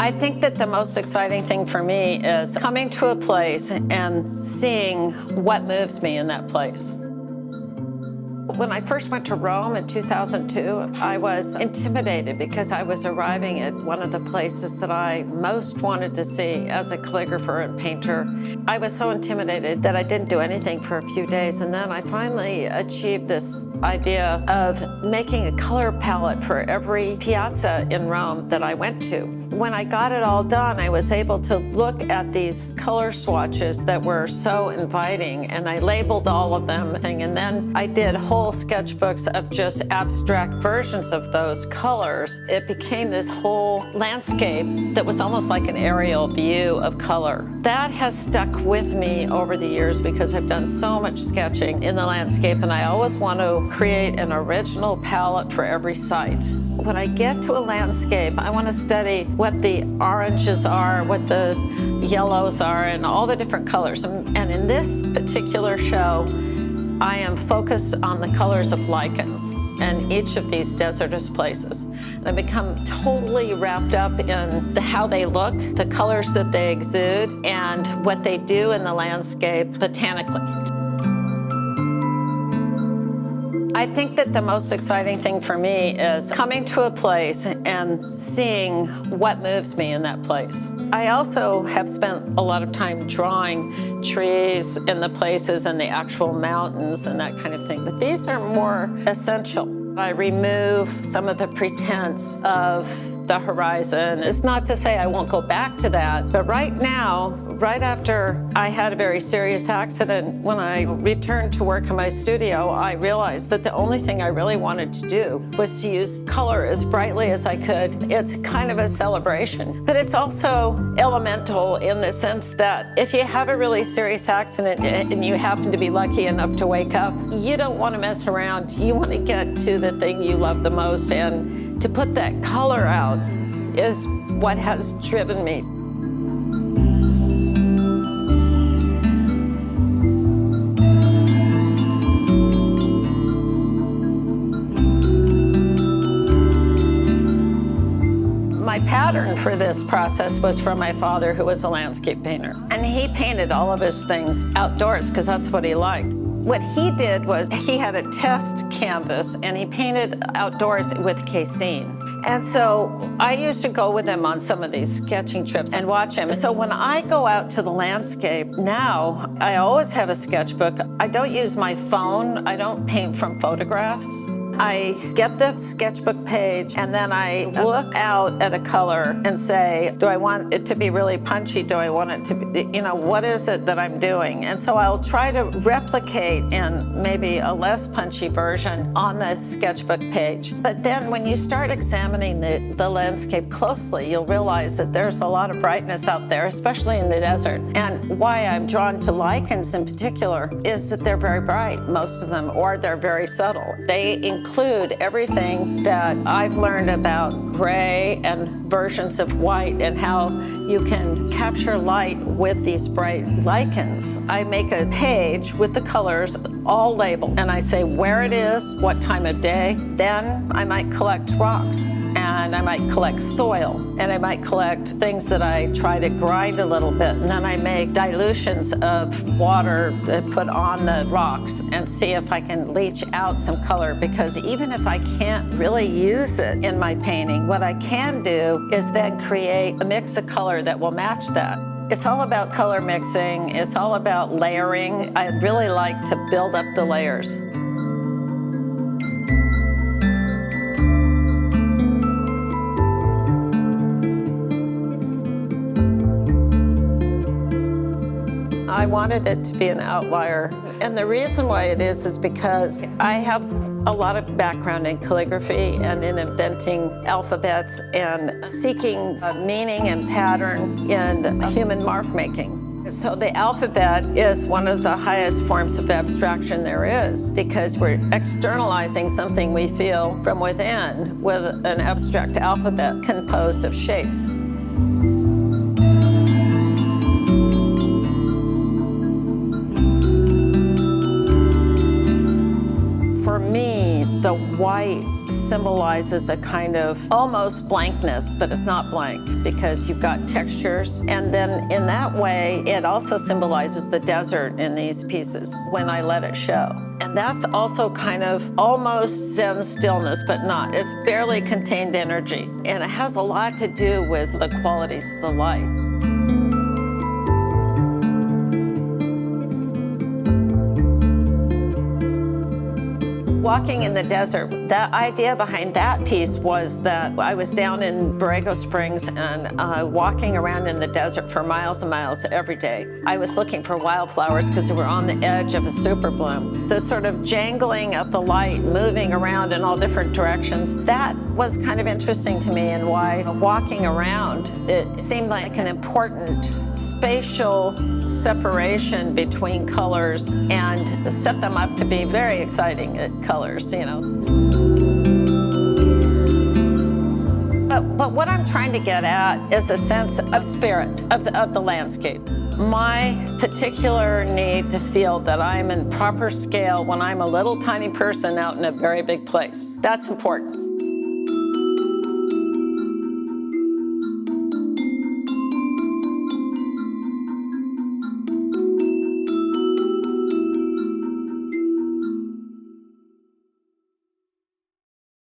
I think that the most exciting thing for me is coming to a place and seeing what moves me in that place. When I first went to Rome in 2002, I was intimidated because I was arriving at one of the places that I most wanted to see as a calligrapher and painter. I was so intimidated that I didn't do anything for a few days, and then I finally achieved this idea of making a color palette for every piazza in Rome that I went to. When I got it all done, I was able to look at these color swatches that were so inviting, and I labeled all of them, and then I did whole sketchbooks of just abstract versions of those colors. It became this whole landscape that was almost like an aerial view of color. That has stuck with me over the years because I've done so much sketching in the landscape, and I always want to create an original palette for every site. When I get to a landscape, I want to study what the oranges are, what the yellows are, and all the different colors. And in this particular show, I am focused on the colors of lichens in each of these desertous places. And I become totally wrapped up in how they look, the colors that they exude, and what they do in the landscape botanically. I think that the most exciting thing for me is coming to a place and seeing what moves me in that place. I also have spent a lot of time drawing trees in the places and the actual mountains and that kind of thing, but these are more essential. I remove some of the pretense of the horizon. It's not to say I won't go back to that, but right now, right after I had a very serious accident, when I returned to work in my studio, I realized that the only thing I really wanted to do was to use color as brightly as I could. It's kind of a celebration, but it's also elemental in the sense that if you have a really serious accident and you happen to be lucky enough to wake up, you don't want to mess around. You want to get to the thing you love the most, and to put that color out is what has driven me. My pattern for this process was from my father, who was a landscape painter. And he painted all of his things outdoors because that's what he liked. What he did was he had a test canvas and he painted outdoors with casein. And so I used to go with him on some of these sketching trips and watch him. So when I go out to the landscape now, I always have a sketchbook. I don't use my phone. I don't paint from photographs. I get the sketchbook page and then I look out at a color and say, do I want it to be really punchy? Do I want it to be, what is it that I'm doing? And so I'll try to replicate in maybe a less punchy version on the sketchbook page. But then when you start examining the landscape closely, you'll realize that there's a lot of brightness out there, especially in the desert. And why I'm drawn to lichens in particular is that they're very bright, most of them, or they're very subtle. They include everything that I've learned about gray and versions of white and how you can capture light with these bright lichens. I make a page with the colors all labeled and I say where it is, what time of day. Then I might collect rocks and I might collect soil and I might collect things that I try to grind a little bit, and then I make dilutions of water to put on the rocks and see if I can leach out some color, because even if I can't really use it in my painting, what I can do is then create a mix of color that will match that. It's all about color mixing. It's all about layering. I really like to build up the layers. I wanted it to be an outlier. And the reason why it is because I have a lot of background in calligraphy and in inventing alphabets and seeking meaning and pattern in human mark making. So the alphabet is one of the highest forms of abstraction there is, because we're externalizing something we feel from within with an abstract alphabet composed of shapes. For me, the white symbolizes a kind of almost blankness, but it's not blank because you've got textures. And then in that way, it also symbolizes the desert in these pieces when I let it show. And that's also kind of almost Zen stillness, but not. It's barely contained energy. And it has a lot to do with the qualities of the light. Walking in the desert, the idea behind that piece was that I was down in Borrego Springs and walking around in the desert for miles and miles every day. I was looking for wildflowers because they were on the edge of a super bloom. The sort of jangling of the light, moving around in all different directions, that was kind of interesting to me, and why walking around, it seemed like an important spatial separation between colors and set them up to be very exciting colors, you know. But what I'm trying to get at is a sense of spirit of the landscape. My particular need to feel that I'm in proper scale when I'm a little tiny person out in a very big place. That's important.